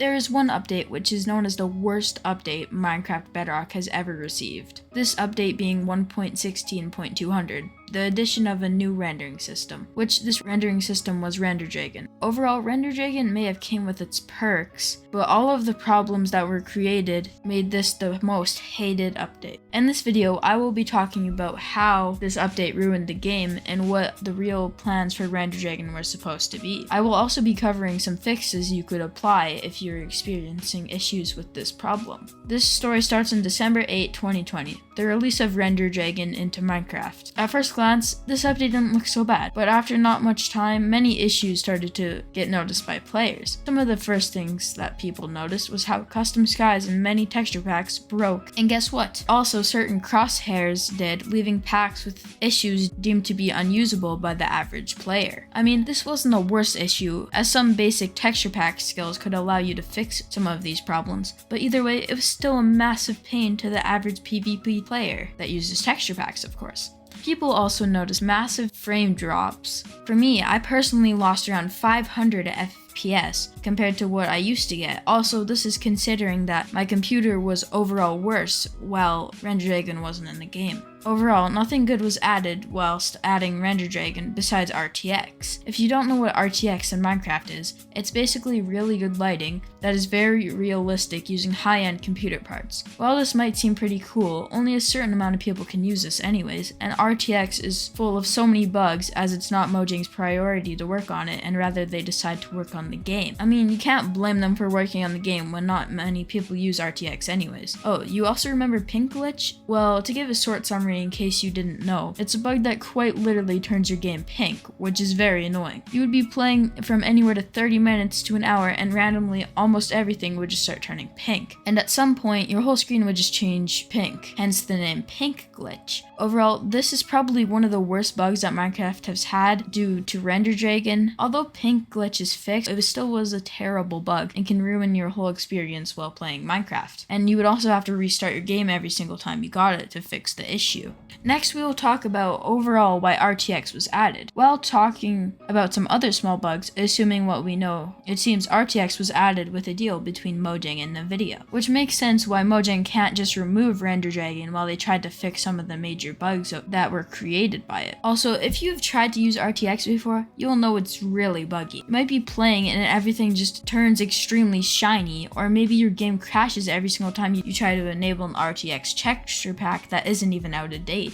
There is one update which is known as the worst update Minecraft Bedrock has ever received. This update being 1.16.200. The addition of a new rendering system, which this rendering system was Render Dragon. Overall, Render Dragon may have came with its perks, but all of the problems that were created made this the most hated update. In this video, I will be talking about how this update ruined the game and what the real plans for Render Dragon were supposed to be. I will also be covering some fixes you could apply if you're experiencing issues with this problem. This story starts on December 8, 2020, the release of Render Dragon into Minecraft. At first glance, this update didn't look so bad, but after not much time, many issues started to get noticed by players. Some of the first things that people noticed was how custom skies and many texture packs broke, and guess what? Also, certain crosshairs did, leaving packs with issues deemed to be unusable by the average player. I mean, this wasn't the worst issue, as some basic texture pack skills could allow you to fix some of these problems, but either way, it was still a massive pain to the average PvP player that uses texture packs, of course. People also noticed massive frame drops. For me, I personally lost around 500 FPS compared to what I used to get. Also, this is considering that my computer was overall worse while Render Dragon wasn't in the game. Overall, nothing good was added whilst adding Render Dragon besides RTX. If you don't know what RTX in Minecraft is, it's basically really good lighting that is very realistic using high-end computer parts. While this might seem pretty cool, only a certain amount of people can use this anyways, and RTX is full of so many bugs as it's not Mojang's priority to work on it, and rather they decide to work on the game. I mean, you can't blame them for working on the game when not many people use RTX anyways. Oh, you also remember pink glitch? Well, to give a short summary in case you didn't know, it's a bug that quite literally turns your game pink, which is very annoying. You would be playing from anywhere to 30 minutes to an hour and randomly almost everything would just start turning pink. And at some point, your whole screen would just change pink, hence the name pink glitch. Overall, this is probably one of the worst bugs that Minecraft has had due to Render Dragon. Although pink glitch is fixed, it still was a terrible bug and can ruin your whole experience while playing Minecraft. And you would also have to restart your game every single time you got it to fix the issue. Next, we will talk about overall why RTX was added. While talking about some other small bugs, assuming what we know, it seems RTX was added with a deal between Mojang and Nvidia, which makes sense why Mojang can't just remove Render Dragon while they tried to fix some of the major bugs that were created by it. Also, if you've tried to use RTX before, you'll know it's really buggy. You might be playing and everything just turns extremely shiny, or maybe your game crashes every single time you try to enable an RTX texture pack that isn't even out of date.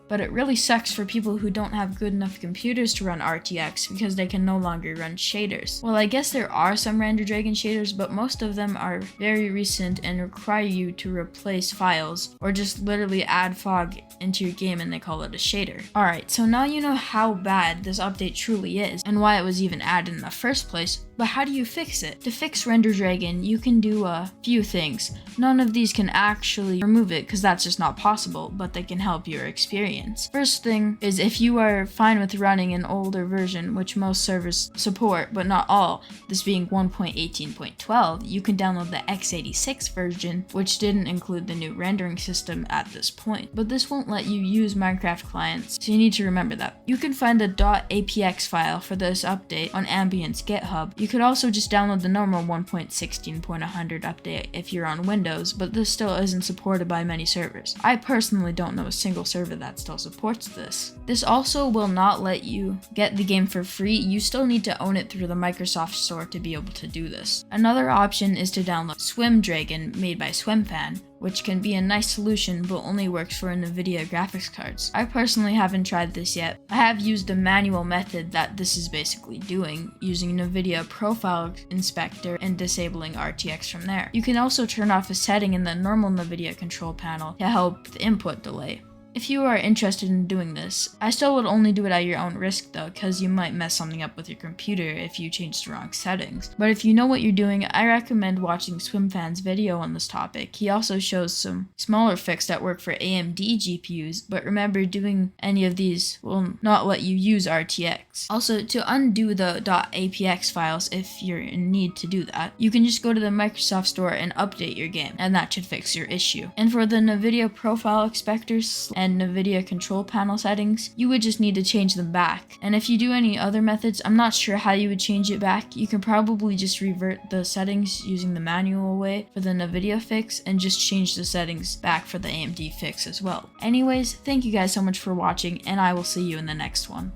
But it really sucks for people who don't have good enough computers to run RTX because they can no longer run shaders. Well, I guess there are some Render Dragon shaders, but most of them are very recent and require you to replace files or just literally add fog into your game and they call it a shader. Alright, so now you know how bad this update truly is and why it was even added in the first place, but how do you fix it? To fix Render Dragon, you can do a few things. None of these can actually remove it because that's just not possible, but they can help your experience. First thing is if you are fine with running an older version, which most servers support, but not all, this being 1.18.12, you can download the x86 version, which didn't include the new rendering system at this point. But this won't let you use Minecraft clients, so you need to remember that. You can find the .apx file for this update on Ambient's GitHub. You could also just download the normal 1.16.100 update if you're on Windows, but this still isn't supported by many servers. I personally don't know a single server that still supports this. This also will not let you get the game for free. You still need to own it through the Microsoft Store to be able to do this. Another option is to download Swim Dragon made by SwimFan, which can be a nice solution but only works for Nvidia graphics cards. I personally haven't tried this yet. I have used the manual method that this is basically doing, using Nvidia Profile Inspector and disabling RTX from there. You can also turn off a setting in the normal Nvidia control panel to help the input delay. If you are interested in doing this, I still would only do it at your own risk though, because you might mess something up with your computer if you change the wrong settings. But if you know what you're doing, I recommend watching SwimFan's video on this topic. He also shows some smaller fixes that work for AMD GPUs, but remember, doing any of these will not let you use RTX. Also, to undo the .apx files if you're in need to do that, you can just go to the Microsoft Store and update your game, and that should fix your issue. And for the Nvidia Profile Inspectors and and NVIDIA control panel settings, you would just need to change them back. And if you do any other methods, I'm not sure how you would change it back. You can probably just revert the settings using the manual way for the NVIDIA fix and just change the settings back for the AMD fix as well. Anyways, thank you guys so much for watching, and I will see you in the next one.